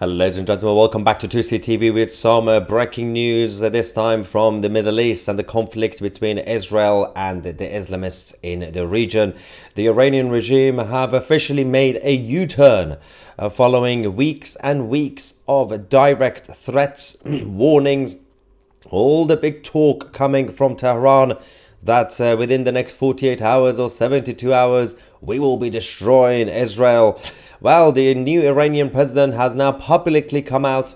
Hello ladies and gentlemen, welcome back to 2CTV with some breaking news, this time from the Middle East and the conflict between Israel and the Islamists in the region. The Iranian regime have officially made a U-turn following weeks and weeks of direct threats, warnings, all the big talk coming from Tehran that within the next 48 hours or 72 hours, we will be destroying Israel. Well, the new Iranian president has now publicly come out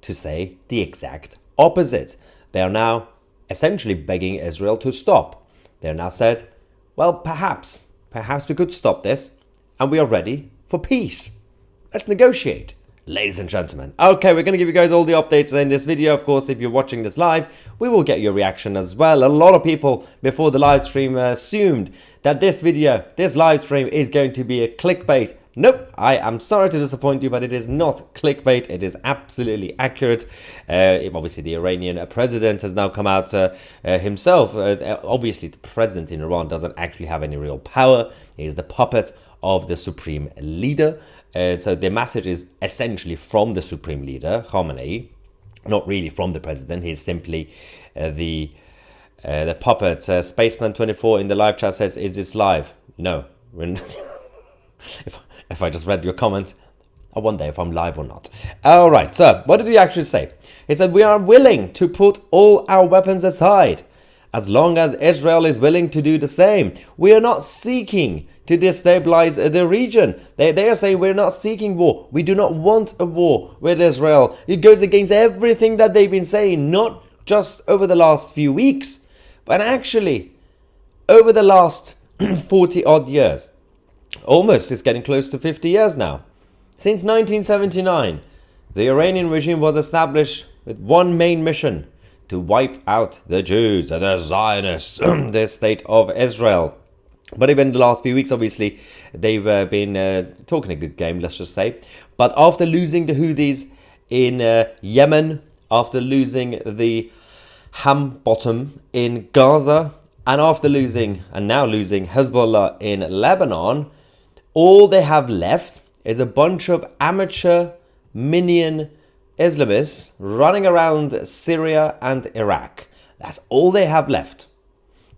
to say the exact opposite. They are now essentially begging Israel to stop. They are now said, well, perhaps we could stop this and we are ready for peace. Let's negotiate. Ladies and gentlemen, okay, we're going to give you guys all the updates in this video. Of course, if you're watching this live, we will get your reaction as well. A lot of people before the live stream assumed that this live stream is going to be a clickbait. Nope, I am sorry to disappoint you, but it is not clickbait. It is absolutely accurate. Obviously, the Iranian president has now come out himself. Obviously, the president in Iran doesn't actually have any real power. He is the puppet of the supreme leader. So the message is essentially from the supreme leader, Khamenei, not really from the president. He's simply the puppet. Spaceman24 in the live chat says, is this live? No. If I just read your comment, I wonder if I'm live or not. All right, so what did he actually say? He said, we are willing to put all our weapons aside as long as Israel is willing to do the same. We are not seeking to destabilize the region. They are saying we're not seeking war. We do not want a war with Israel. It goes against everything that they've been saying, not just over the last few weeks, but actually over the last 40 odd years. Almost, it's getting close to 50 years now. Since 1979, the Iranian regime was established with one main mission: to wipe out the Jews, the Zionists, the state of Israel. But even the last few weeks, obviously, they've been talking a good game, let's just say. But after losing the Houthis in Yemen, after losing the Ham bottom in Gaza, and after losing, and now losing Hezbollah in Lebanon, all they have left is a bunch of amateur minion Islamists running around Syria and Iraq. That's all they have left.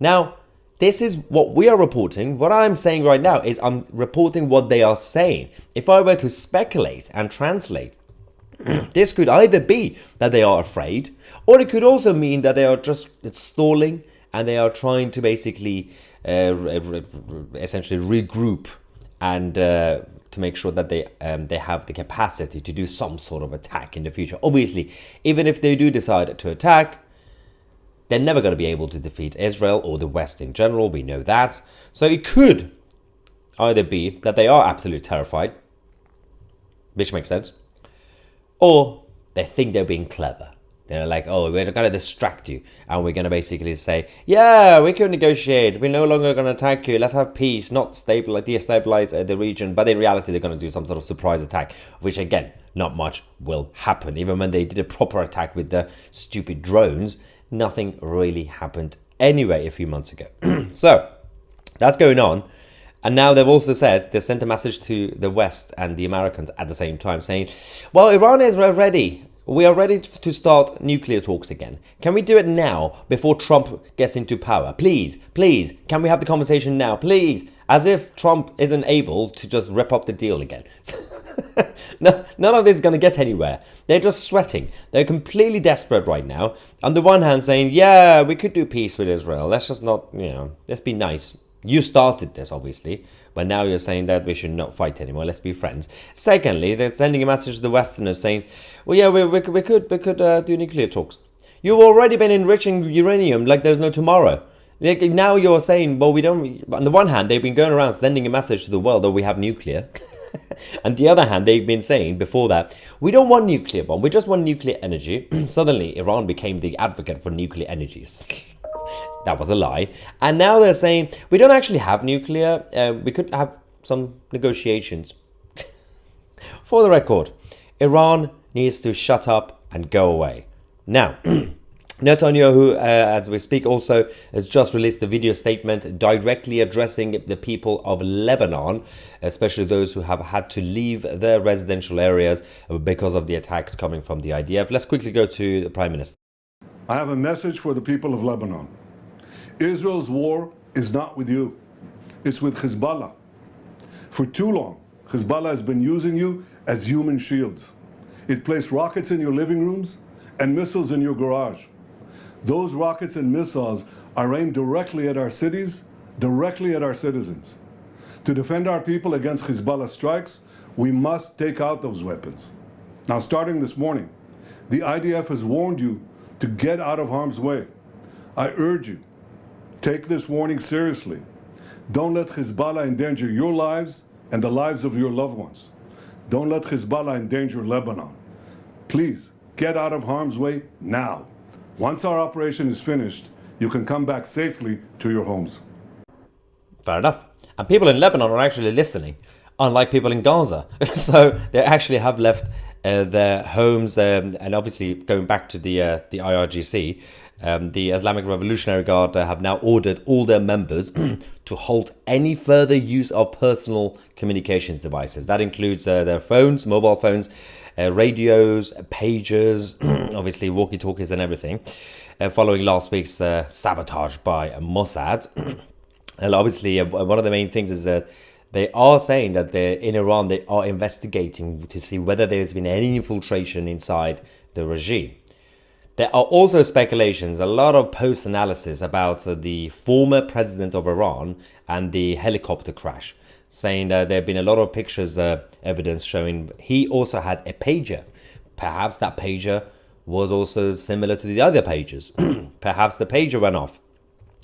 Now, this is what we are reporting. What I'm saying right now is I'm reporting what they are saying. If I were to speculate and translate, this could either be that they are afraid, or it could also mean that they are just stalling and they are trying to basically essentially regroup and to make sure that they have the capacity to do some sort of attack in the future. Obviously, even if they do decide to attack, they're never going to be able to defeat Israel or the West in general. We know that. So it could either be that they are absolutely terrified, which makes sense, or they think they're being clever. They're like, oh, we're going to distract you. And we're going to basically say, yeah, we can negotiate. We're no longer going to attack you. Let's have peace, not destabilize the region. But in reality, they're going to do some sort of surprise attack, which again, not much will happen. Even when they did a proper attack with the stupid drones, nothing really happened anyway a few months ago. So that's going on. And now they've also said, they sent a message to the West and the Americans at the same time saying, well, Iran is ready. We are ready to start nuclear talks again. Can we do it now before Trump gets into power? Please, please, can we have the conversation now? Please. As if Trump isn't able to just rip up the deal again. No, none of this is going to get anywhere. They're just sweating. They're completely desperate right now. On the one hand saying, yeah, we could do peace with Israel. Let's just not, let's be nice. You started this, obviously, but now you're saying that we should not fight anymore. Let's be friends. Secondly, they're sending a message to the Westerners saying, well, yeah, we could do nuclear talks. You've already been enriching uranium like there's no tomorrow. Like, now you're saying, well, we don't. On the one hand, they've been going around sending a message to the world that we have nuclear. On the other hand, they've been saying before that, we don't want nuclear bomb. We just want nuclear energy. Suddenly, Iran became the advocate for nuclear energies. That was a lie. And now they're saying, we don't actually have nuclear. We could have some negotiations. For the record, Iran needs to shut up and go away. Now, Netanyahu, as we speak, also has just released a video statement directly addressing the people of Lebanon, especially those who have had to leave their residential areas because of the attacks coming from the IDF. Let's quickly go to the Prime Minister. I have a message for the people of Lebanon. Israel's war is not with you. It's with Hezbollah. For too long, Hezbollah has been using you as human shields. It placed rockets in your living rooms and missiles in your garage. Those rockets and missiles are aimed directly at our cities, directly at our citizens. To defend our people against Hezbollah strikes, we must take out those weapons. Now, starting this morning, the IDF has warned you to get out of harm's way. I urge you, take this warning seriously. Don't let Hezbollah endanger your lives and the lives of your loved ones. Don't let Hezbollah endanger Lebanon. Please, get out of harm's way now. Once our operation is finished, you can come back safely to your homes. Fair enough. And people in Lebanon are actually listening, unlike people in Gaza. So they actually have left their homes, and obviously going back to the IRGC, the Islamic Revolutionary Guard have now ordered all their members to halt any further use of personal communications devices. That includes their phones, mobile phones, radios, pagers, obviously walkie-talkies and everything, following last week's sabotage by Mossad. And obviously one of the main things is that they are saying that in Iran they are investigating to see whether there's been any infiltration inside the regime. There are also speculations, a lot of post-analysis about the former president of Iran and the helicopter crash, saying that there have been a lot of pictures, evidence showing he also had a pager. Perhaps that pager was also similar to the other pagers. Perhaps the pager went off.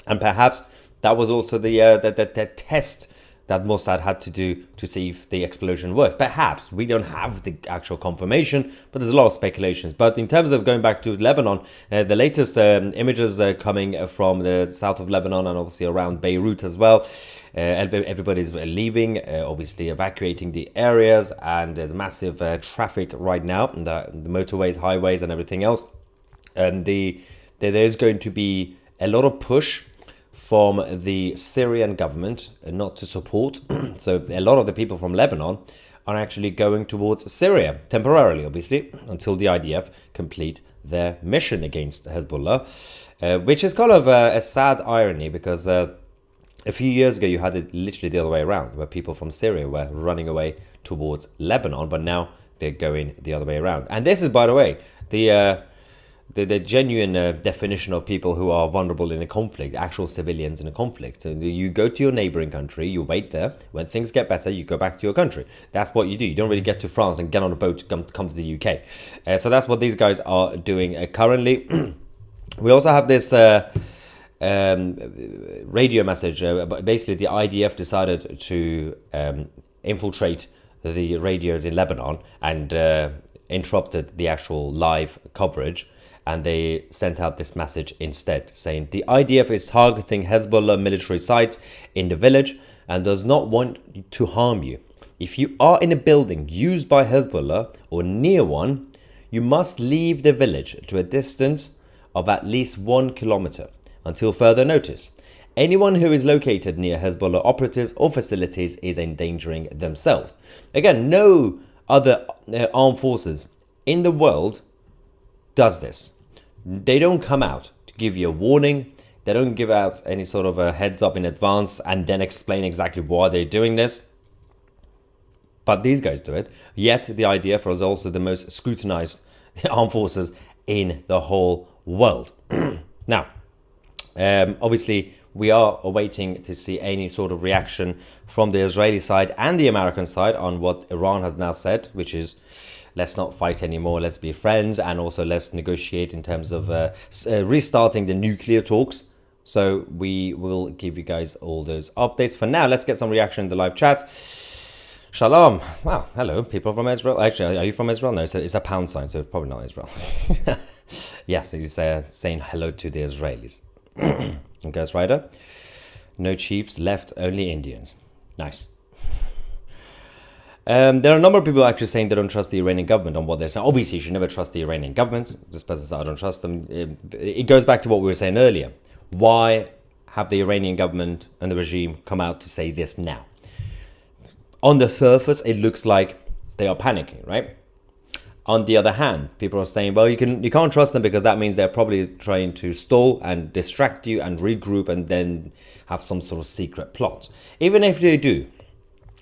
And perhaps that was also the test that Mossad had to do to see if the explosion works. Perhaps. We don't have the actual confirmation, but there's a lot of speculations. But in terms of going back to Lebanon, the latest images coming from the south of Lebanon and obviously around Beirut as well. Everybody's leaving, obviously evacuating the areas, and there's massive traffic right now, the motorways, highways and everything else. And there's going to be a lot of push from the Syrian government not to support. So a lot of the people from Lebanon are actually going towards Syria, temporarily, obviously, until the IDF complete their mission against Hezbollah, which is kind of a sad irony, because a few years ago you had it literally the other way around, where people from Syria were running away towards Lebanon, but now they're going the other way around. And this is, by the way, the genuine definition of people who are vulnerable in a conflict, actual civilians in a conflict. So you go to your neighboring country, you wait there. When things get better, you go back to your country. That's what you do. You don't really get to France and get on a boat to come to the UK. So that's what these guys are doing currently. We also have this radio message. Basically, the IDF decided to infiltrate the radios in Lebanon and interrupted the actual live coverage. And they sent out this message instead, saying the IDF is targeting Hezbollah military sites in the village and does not want to harm you. If you are in a building used by Hezbollah or near one, you must leave the village to a distance of at least 1 kilometer until further notice. Anyone who is located near Hezbollah operatives or facilities is endangering themselves. Again, no other armed forces in the world does this. They don't come out to give you a warning. They don't give out any sort of a heads up in advance and then explain exactly why they're doing this. But these guys do it. Yet the IDF is also the most scrutinized armed forces in the whole world. Now, obviously, we are awaiting to see any sort of reaction from the Israeli side and the American side on what Iran has now said, which is, let's not fight anymore, let's be friends, and also let's negotiate in terms of restarting the nuclear talks. So we will give you guys all those updates. For now, let's get some reaction in the live chat. Shalom. Wow, hello, people from Israel. Actually, are you from Israel? No, it's a pound sign, so it's probably not Israel. Yes, he's saying hello to the Israelis. Ghost Rider. No chiefs left, only Indians. Nice. There are a number of people actually saying they don't trust the Iranian government on what they're saying. Obviously, you should never trust the Iranian government. This person said, I don't trust them. It goes back to what we were saying earlier. Why have the Iranian government and the regime come out to say this now? On the surface, it looks like they are panicking, right? On the other hand, people are saying, well, you can't trust them because that means they're probably trying to stall and distract you and regroup and then have some sort of secret plot. Even if they do,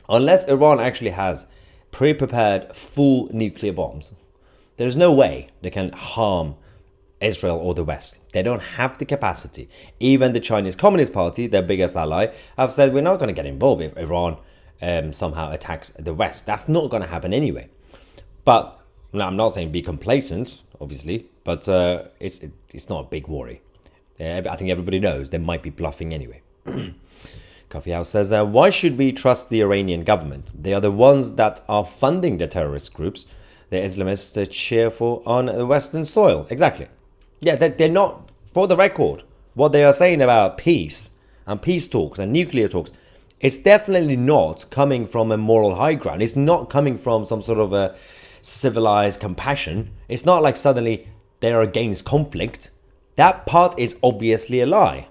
unless Iran actually has pre-prepared full nuclear bombs, there's no way they can harm Israel or the West. They don't have the capacity. Even the Chinese Communist Party, their biggest ally, have said we're not going to get involved if Iran somehow attacks the West. That's not going to happen anyway. But now, I'm not saying be complacent, obviously, but it's not a big worry. I think everybody knows they might be bluffing anyway. Coffee House says, why should we trust the Iranian government? They are the ones that are funding the terrorist groups the Islamists cheer for on the Western soil. Exactly. Yeah, they're not, for the record, what they are saying about peace and peace talks and nuclear talks, it's definitely not coming from a moral high ground. It's not coming from some sort of a civilized compassion. It's not like suddenly they're against conflict. That part is obviously a lie.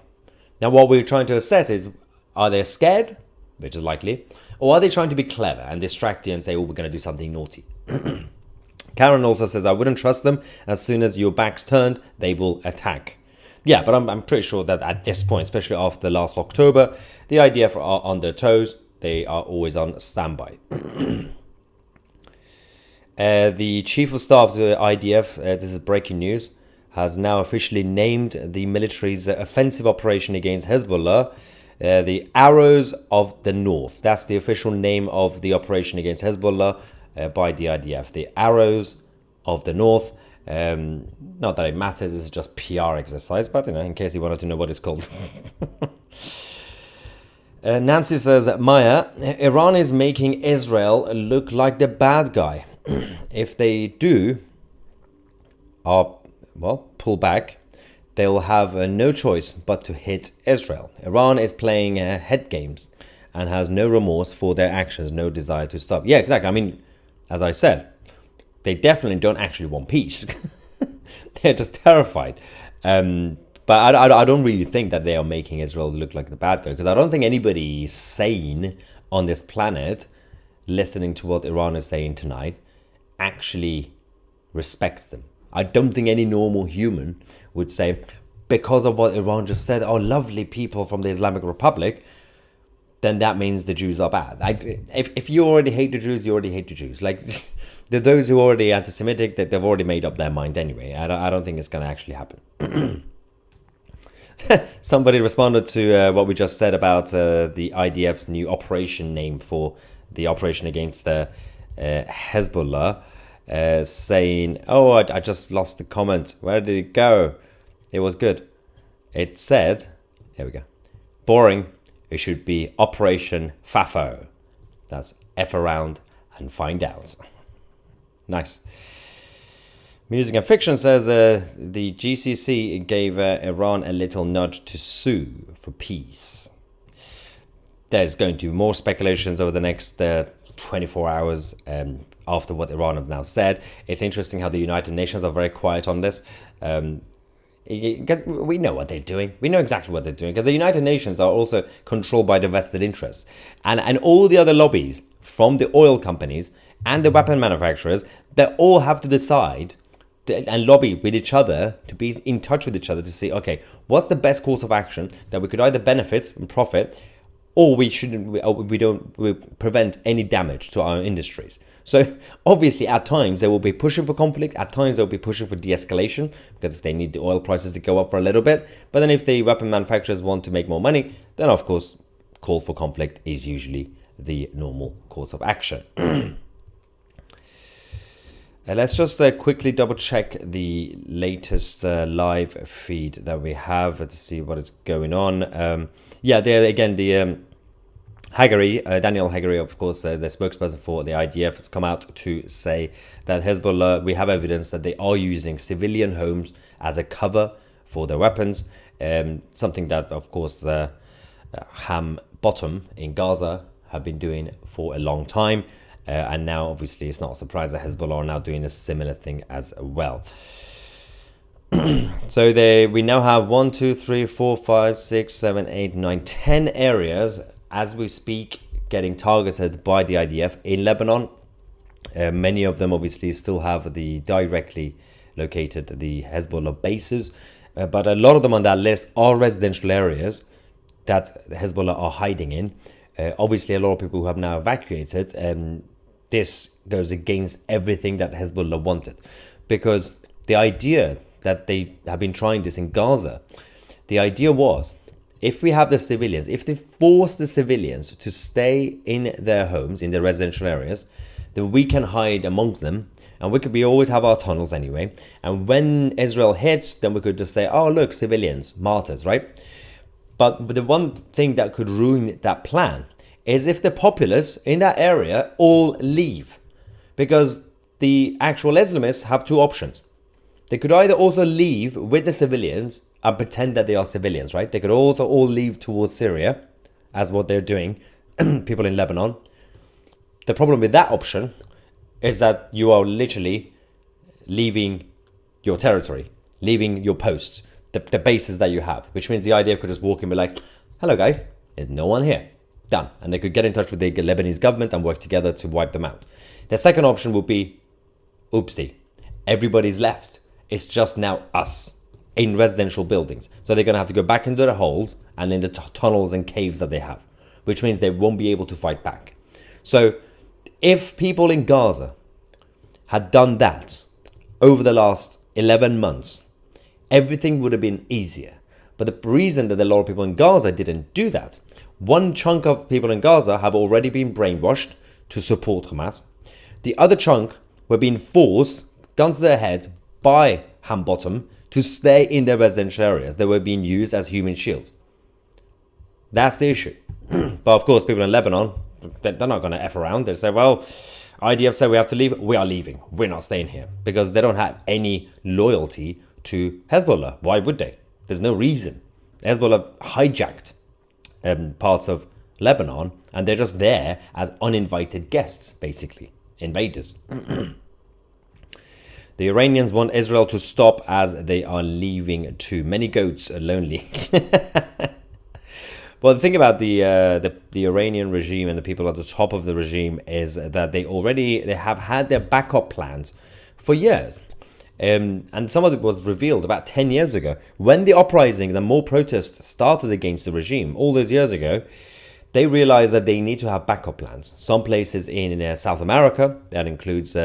Now, what we're trying to assess is, are they scared, which is likely, or are they trying to be clever and distract you and say, oh, we're going to do something naughty? Karen also says, I wouldn't trust them. As soon as your back's turned, they will attack. Yeah, but I'm pretty sure that at this point, especially after last October, the IDF are on their toes. They are always on standby. The chief of staff of the IDF, this is breaking news, has now officially named the military's offensive operation against Hezbollah the Arrows of the North. That's the official name of the operation against Hezbollah by the IDF. The Arrows of the North. Not that it matters, this is just PR exercise, but in case you wanted to know what it's called. Nancy says, Maya, Iran is making Israel look like the bad guy. If they do, pull back, they will have no choice but to hit Israel. Iran is playing head games and has no remorse for their actions, no desire to stop. Yeah, exactly. I mean, as I said, they definitely don't actually want peace. They're just terrified. But I don't really think that they are making Israel look like the bad guy, because I don't think anybody sane on this planet, listening to what Iran is saying tonight, actually respects them. I don't think any normal human would say, because of what Iran just said, oh, lovely people from the Islamic Republic, then that means the Jews are bad. If you already hate the Jews, you already hate the Jews. Like, those who are already anti-Semitic, that they've already made up their mind anyway. I don't think it's going to actually happen. Somebody responded to what we just said about the IDF's new operation name for the operation against the Hezbollah, saying, oh, I just lost the comment. Where did it go? It was good. It said, here we go, boring. It should be Operation FAFO. That's F around and find out. Nice. Music and Fiction says the GCC gave Iran a little nudge to sue for peace. There's going to be more speculations over the next 24 hours after what Iran have now said. It's interesting how the United Nations are very quiet on this. Because we know what they're doing. We know exactly what they're doing, because the United Nations are also controlled by the vested interests. And all the other lobbies, from the oil companies and the weapon manufacturers, they all have to decide and lobby with each other, to be in touch with each other, to see, okay, what's the best course of action that we could either benefit and profit, or we prevent any damage to our industries. So obviously at times they will be pushing for conflict, at times they'll be pushing for de-escalation, because if they need the oil prices to go up for a little bit, but then if the weapon manufacturers want to make more money, then of course call for conflict is usually the normal course of action. Let's just quickly double check the latest live feed that we have to see what is going on. Hagari, Daniel Hagari, of course, the spokesperson for the IDF, has come out to say that Hezbollah, we have evidence that they are using civilian homes as a cover for their weapons. Something that, of course, the Ham Bottom in Gaza have been doing for a long time. And now, obviously, it's not a surprise that Hezbollah are now doing a similar thing as well. So we now have 1, 2, 3, 4, 5, 6, 7, 8, 9, 10 areas as we speak getting targeted by the IDF in Lebanon. Many of them obviously still have the directly located the Hezbollah bases, but a lot of them on that list are residential areas that Hezbollah are hiding in. Obviously, a lot of people who have now evacuated. This goes against everything that Hezbollah wanted, because the idea that they have been trying this in Gaza, the idea was, if we have the civilians, if they force the civilians to stay in their homes, in their residential areas, then we can hide amongst them, and we always have our tunnels anyway. And when Israel hits, then we could just say, oh, look, civilians, martyrs, right? But the one thing that could ruin that plan is if the populace in that area all leave, because the actual Islamists have two options. They could either also leave with the civilians and pretend that they are civilians, right? They could also all leave towards Syria, as what they're doing, people in Lebanon. The problem with that option is that you are literally leaving your territory, leaving your posts, the bases that you have, which means the IDF could just walk in and be like, hello guys, there's no one here. Done. And they could get in touch with the Lebanese government and work together to wipe them out. The second option would be, oopsie, everybody's left. It's just now us in residential buildings. So they're going to have to go back into their holes and in the tunnels and caves that they have, which means they won't be able to fight back. So if people in Gaza had done that over the last 11 months, everything would have been easier. But the reason that a lot of people in Gaza didn't do that, one chunk of people in Gaza have already been brainwashed to support Hamas. The other chunk were being forced, guns to their heads, by Hambottom to stay in their residential areas. They were being used as human shields. That's the issue. But of course, people in Lebanon, they're not going to F around. They say, well, IDF said we have to leave. We are leaving. We're not staying here. Because they don't have any loyalty to Hezbollah. Why would they? There's no reason. Hezbollah hijacked parts of Lebanon, and they're just there as uninvited guests, basically. Invaders. The Iranians want Israel to stop as they are leaving too. Many goats are lonely. Well, the thing about the Iranian regime and the people at the top of the regime is that they have had their backup plans for years. And some of it was revealed about 10 years ago. When the uprising, the more protests started against the regime, all those years ago, they realized that they need to have backup plans. Some places in South America, that includes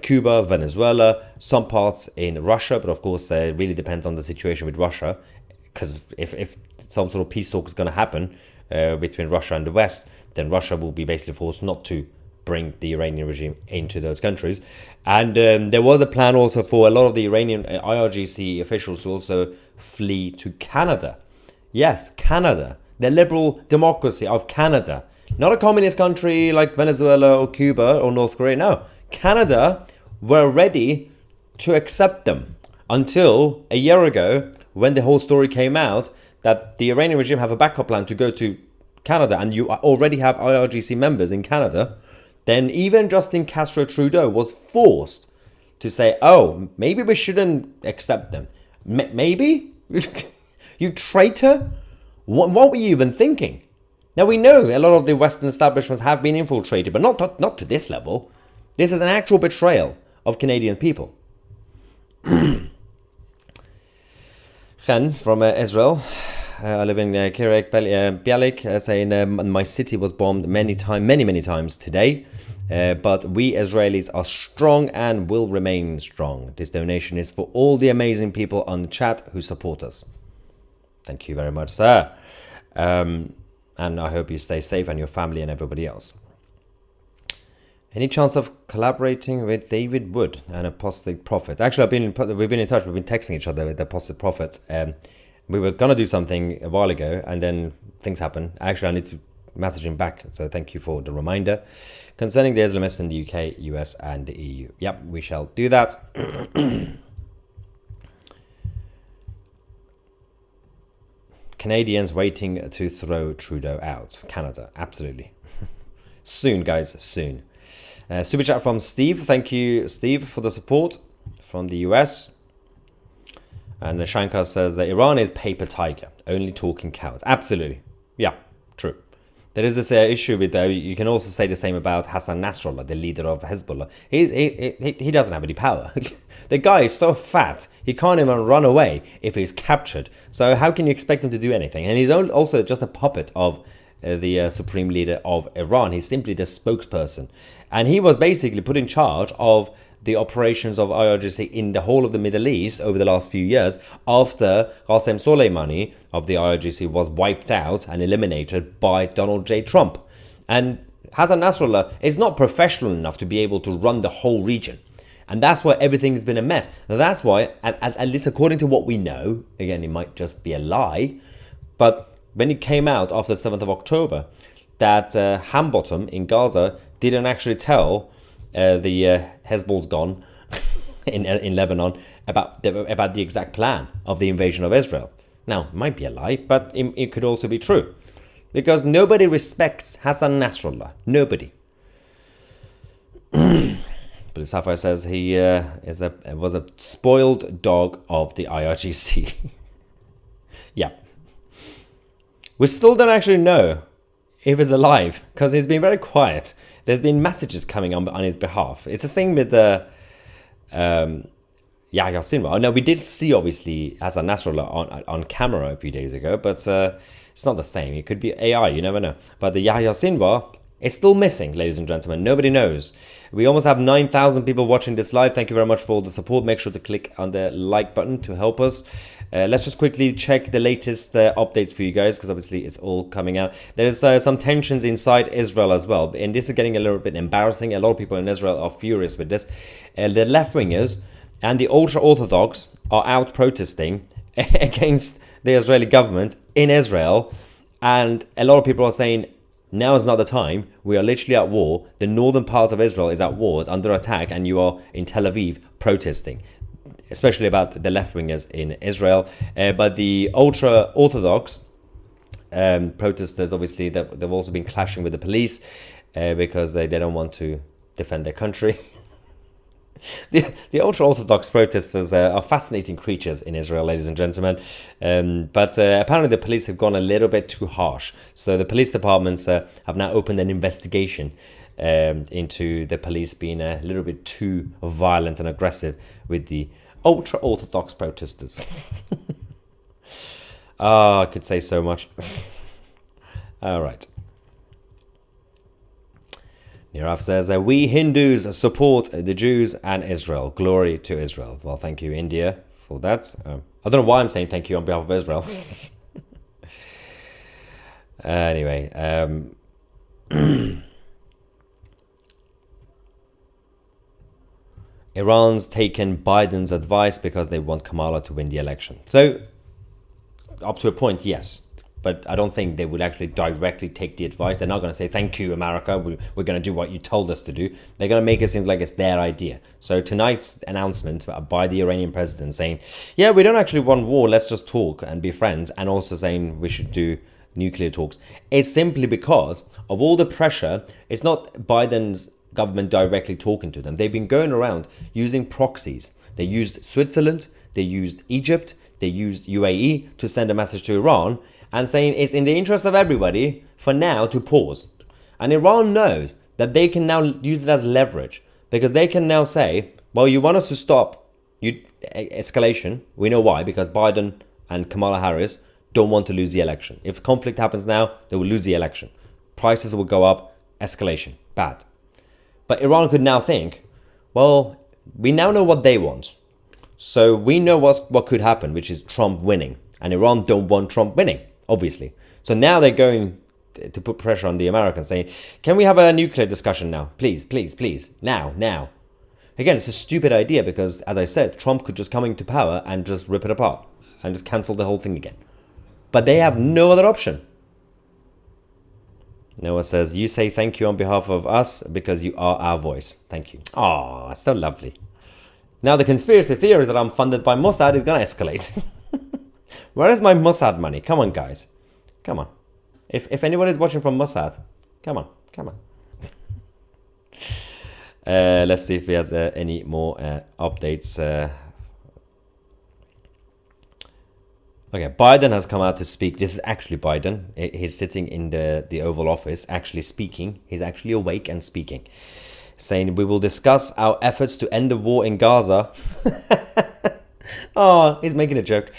Cuba, Venezuela, some parts in Russia, but of course it really depends on the situation with Russia, because if some sort of peace talk is going to happen between Russia and the West, then Russia will be basically forced not to bring the Iranian regime into those countries. And there was a plan also for a lot of the Iranian IRGC officials to also flee to Canada. Yes, Canada, the liberal democracy of Canada. Not a communist country like Venezuela or Cuba or North Korea. No, Canada were ready to accept them until a year ago, when the whole story came out that the Iranian regime have a backup plan to go to Canada, and you already have IRGC members in Canada. Then even Justin Castro Trudeau was forced to say, oh, maybe we shouldn't accept them. Maybe? You traitor? What were you even thinking? Now, we know a lot of the Western establishments have been infiltrated, but not to this level. This is an actual betrayal of Canadian people. Chen from Israel. I live in Kiryat Bialik, saying my city was bombed many times today. But we Israelis are strong and will remain strong. This donation is for all the amazing people on the chat who support us. Thank you very much, sir. And I hope you stay safe, and your family and everybody else. Any chance of collaborating with David Wood, an apostate prophet? Actually, we've been in touch. We've been texting each other with the apostate prophet. We were going to do something a while ago, and then things happen. Actually, I need to message him back. So thank you for the reminder. Concerning the Islamists in the UK, US, and the EU. Yep, we shall do that. Canadians waiting to throw Trudeau out. Canada, absolutely. Soon, guys, soon. Super chat from Steve. Thank you, Steve, for the support from the US. And Shankar says that Iran is paper tiger, only talking cowards. Absolutely. Yeah, true. There is this issue with, you can also say the same about Hassan Nasrallah, the leader of Hezbollah. He doesn't have any power. The guy is so fat, he can't even run away if he's captured. So how can you expect him to do anything? And he's also just a puppet of the supreme leader of Iran. He's simply the spokesperson. And he was basically put in charge of the operations of IRGC in the whole of the Middle East over the last few years after Qasem Soleimani of the IRGC was wiped out and eliminated by Donald J. Trump. And Hassan Nasrallah is not professional enough to be able to run the whole region. And that's why everything's been a mess. That's why, at least according to what we know, again, it might just be a lie, but when it came out after the 7th of October that Hambottom in Gaza didn't actually tell the Hezbollah's gone in Lebanon about the exact plan of the invasion of Israel. Now, it might be a lie, but it could also be true. Because nobody respects Hassan Nasrallah. Nobody. But Sapphire says he was a spoiled dog of the IRGC. Yeah. We still don't actually know if he's alive, because he's been very quiet. There's been messages coming on his behalf. It's the same with the Yahya Sinwar. Oh, no, we did see, obviously, Hassan Nasrallah on camera a few days ago, but it's not the same. It could be AI, you never know. But the Yahya Sinwar is still missing, ladies and gentlemen. Nobody knows. We almost have 9,000 people watching this live. Thank you very much for all the support. Make sure to click on the like button to help us. Let's just quickly check the latest updates for you guys, because obviously it's all coming out. There's some tensions inside Israel as well, and this is getting a little bit embarrassing. A lot of people in Israel are furious with this. The left-wingers and the ultra-Orthodox are out protesting against the Israeli government in Israel, and a lot of people are saying, now is not the time. We are literally at war. The northern part of Israel is at war, it's under attack, and you are in Tel Aviv protesting, especially about the left-wingers in Israel. But the ultra-Orthodox protesters, obviously, they've also been clashing with the police because they don't want to defend their country. The ultra-Orthodox protesters are fascinating creatures in Israel, ladies and gentlemen. But apparently the police have gone a little bit too harsh. So the police departments have now opened an investigation into the police being a little bit too violent and aggressive with the ultra-Orthodox protesters. I could say so much. All right. Nirav says that we Hindus support the Jews and Israel. Glory to Israel. Well, thank you, India, for that. I don't know why I'm saying thank you on behalf of Israel. Anyway. Iran's taken Biden's advice because they want Kamala to win the election. So, up to a point, yes. But I don't think they would actually directly take the advice. They're not going to say, thank you, America. We're going to do what you told us to do. They're going to make it seem like it's their idea. So tonight's announcement by the Iranian president saying, yeah, we don't actually want war. Let's just talk and be friends. And also saying we should do nuclear talks. It's simply because of all the pressure. It's not Biden's government directly talking to them. They've been going around using proxies. They used Switzerland. They used Egypt. They used UAE to send a message to Iran, and saying it's in the interest of everybody for now to pause. And Iran knows that they can now use it as leverage, because they can now say, well, you want us to stop escalation. We know why, because Biden and Kamala Harris don't want to lose the election. If conflict happens now, they will lose the election. Prices will go up, escalation, bad. But Iran could now think, well, we now know what they want. So we know what could happen, which is Trump winning. And Iran don't want Trump winning, obviously. So now they're going to put pressure on the Americans, saying, can we have a nuclear discussion now? Please, please, please. Now. Again, it's a stupid idea because, as I said, Trump could just come into power and just rip it apart and just cancel the whole thing again. But they have no other option. Noah says, you say thank you on behalf of us because you are our voice. Thank you. Oh, so lovely. Now the conspiracy theory that I'm funded by Mossad is going to escalate. Where is my Mossad money? Come on, guys. Come on. If anybody's watching from Mossad, come on. Let's see if he has any more updates. Okay, Biden has come out to speak. This is actually Biden. He's sitting in the Oval Office, actually speaking. He's actually awake and speaking, saying, "We will discuss our efforts to end the war in Gaza." Oh, he's making a joke.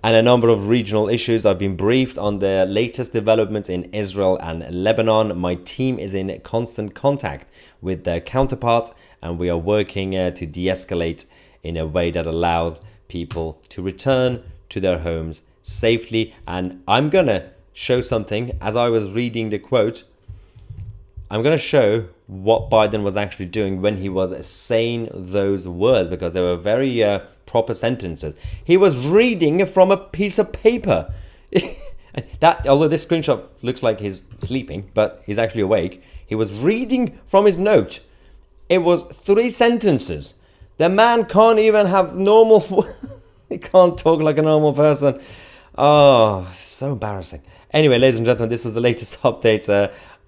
And a number of regional issues. I've been briefed on the latest developments in Israel and Lebanon. My team is in constant contact with their counterparts, and we are working to de-escalate in a way that allows people to return to their homes safely. And I'm gonna show something. As I was reading the quote, I'm gonna show what Biden was actually doing when he was saying those words, because they were very proper sentences. He was reading from a piece of paper. That, although this screenshot looks like he's sleeping, but he's actually awake. He was reading from his note. It was 3 sentences. The man can't even have normal. He can't talk like a normal person. Oh, so embarrassing. Anyway, ladies and gentlemen, this was the latest update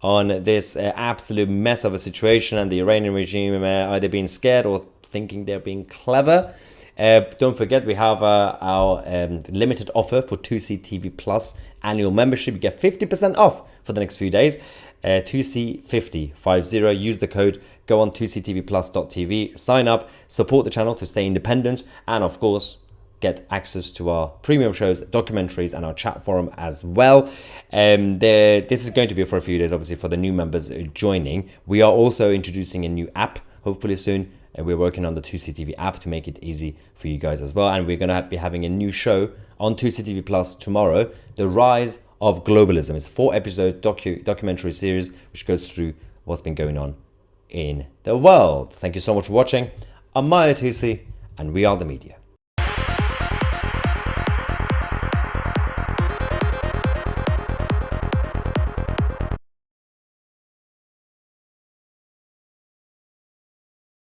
on this absolute mess of a situation, and the Iranian regime either being scared or thinking they're being clever. Don't forget, we have our limited offer for 2CTV Plus annual membership. You get 50% off for the next few days. 2C50. Use the code. Go on 2ctvplus.tv. Sign up. Support the channel to stay independent. And of course, get access to our premium shows, documentaries, and our chat forum as well. This is going to be for a few days, obviously, for the new members joining. We are also introducing a new app, hopefully soon. We're working on the 2CTV app to make it easy for you guys as well. And we're going to be having a new show on 2CTV Plus tomorrow, The Rise of Globalism. It's a 4-episode documentary series which goes through what's been going on in the world. Thank you so much for watching. I'm Maya Tusi, and we are the media.